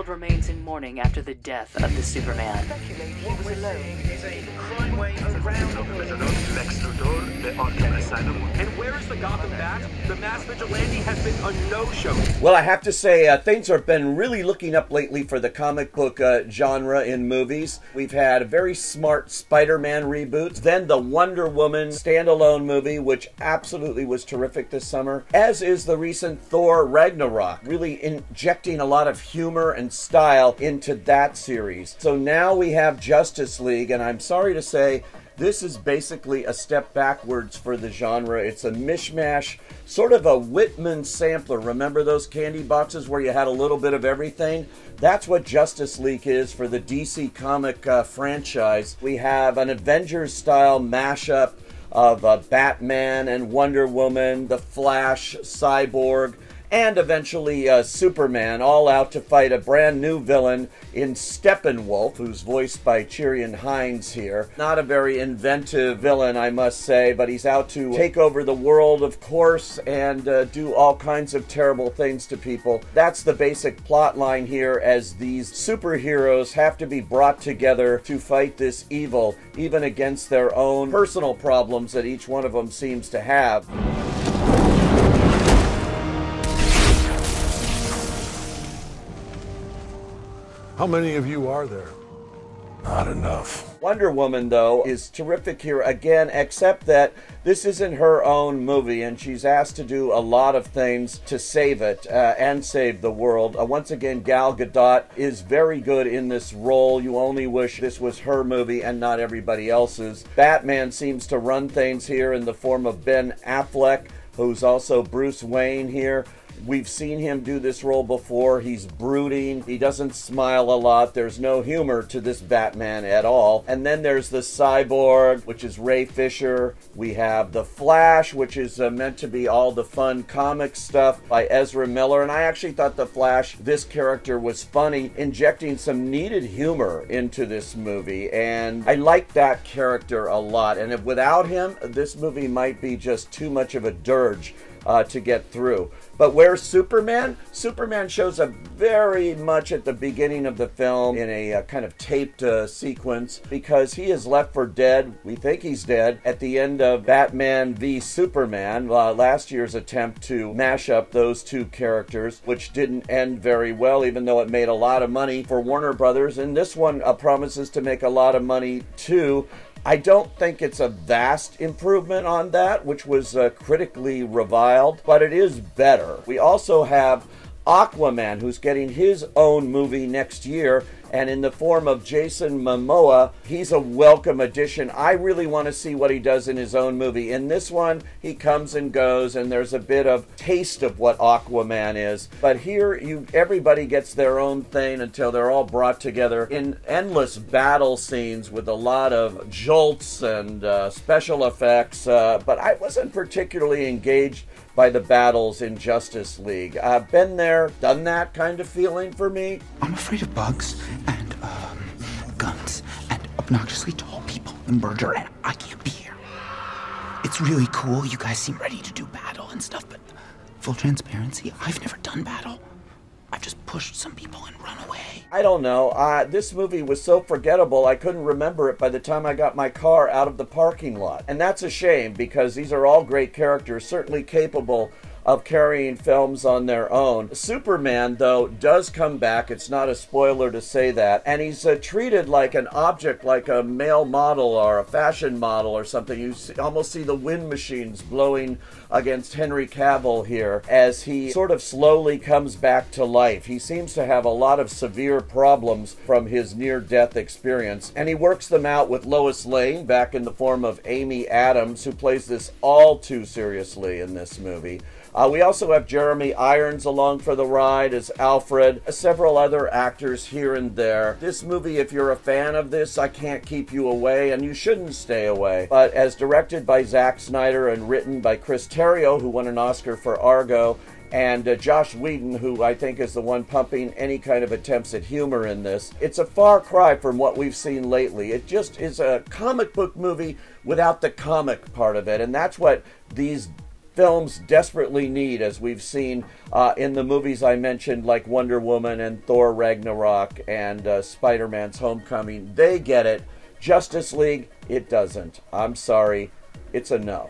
world remains in mourning after the death of the Superman. He was alone. He's a crime wave around Lex Luthor, the Arkham Asylum. And where is the Gotham Bat? The mass vigilante has been a no-show. Well, I have to say, things have been really looking up lately for the comic book genre in movies. We've had a very smart Spider-Man reboot, then the Wonder Woman standalone movie, which absolutely was terrific this summer, as is the recent Thor Ragnarok, really injecting a lot of humor and style into that series. So now we have Justice League, and I'm sorry to say, this is basically a step backwards for the genre. It's a mishmash, sort of a Whitman sampler. Remember those candy boxes where you had a little bit of everything? That's what Justice League is for the DC comic franchise. We have an Avengers-style mashup of Batman and Wonder Woman, the Flash, Cyborg, and eventually Superman, all out to fight a brand new villain in Steppenwolf, who's voiced by Tyrion Hines here. Not a very inventive villain, I must say, but he's out to take over the world, of course, and do all kinds of terrible things to people. That's the basic plot line here, as these superheroes have to be brought together to fight this evil, even against their own personal problems that each one of them seems to have. How many of you are there? Not enough. Wonder Woman, though, is terrific here again, except that this isn't her own movie, and she's asked to do a lot of things to save it and save the world. Once again, Gal Gadot is very good in this role. You only wish this was her movie and not everybody else's. Batman seems to run things here in the form of Ben Affleck, who's also Bruce Wayne here. We've seen him do this role before. He's brooding. He doesn't smile a lot. There's no humor to this Batman at all. And then there's the Cyborg, which is Ray Fisher. We have the Flash, which is meant to be all the fun comic stuff by Ezra Miller. And I actually thought the Flash, this character, was funny, injecting some needed humor into this movie. And I like that character a lot. And if without him, this movie might be just too much of a dirge to get through. But where's Superman? Superman shows up very much at the beginning of the film in a kind of taped sequence, because he is left for dead. We think he's dead at the end of Batman v Superman, last year's attempt to mash up those two characters, which didn't end very well, even though it made a lot of money for Warner Brothers. And this one promises to make a lot of money too. I don't think it's a vast improvement on that, which was critically reviled, but it is better. We also have Aquaman, who's getting his own movie next year, and in the form of Jason Momoa. He's a welcome addition. I really want to see what he does in his own movie. In this one, he comes and goes, and there's a bit of taste of what Aquaman is. But here, everybody gets their own thing until they're all brought together in endless battle scenes with a lot of jolts and special effects. But I wasn't particularly engaged by the battles in Justice League. Been there, done that kind of feeling for me. I'm afraid of bugs and guns and obnoxiously tall people and murder, and I can't be here. It's really cool. You guys seem ready to do battle and stuff, but full transparency, I've never done battle. I've just pushed some people and run away. I don't know. This movie was so forgettable, I couldn't remember it by the time I got my car out of the parking lot. And that's a shame, because these are all great characters, certainly capable of carrying films on their own. Superman, though, does come back. It's not a spoiler to say that. And he's treated like an object, like a male model or a fashion model or something. You almost see the wind machines blowing against Henry Cavill here as he sort of slowly comes back to life. He seems to have a lot of severe problems from his near-death experience, and he works them out with Lois Lane, back in the form of Amy Adams, who plays this all too seriously in this movie. We also have Jeremy Irons along for the ride as Alfred, several other actors here and there. This movie, if you're a fan of this, I can't keep you away, and you shouldn't stay away. But as directed by Zack Snyder and written by Chris Terrio, who won an Oscar for Argo, and Josh Whedon, who I think is the one pumping any kind of attempts at humor in this, it's a far cry from what we've seen lately. It just is a comic book movie without the comic part of it, and that's what these films desperately need, as we've seen in the movies I mentioned, like Wonder Woman and Thor Ragnarok and Spider-Man's Homecoming. They get it. Justice League, it doesn't. I'm sorry. It's a no.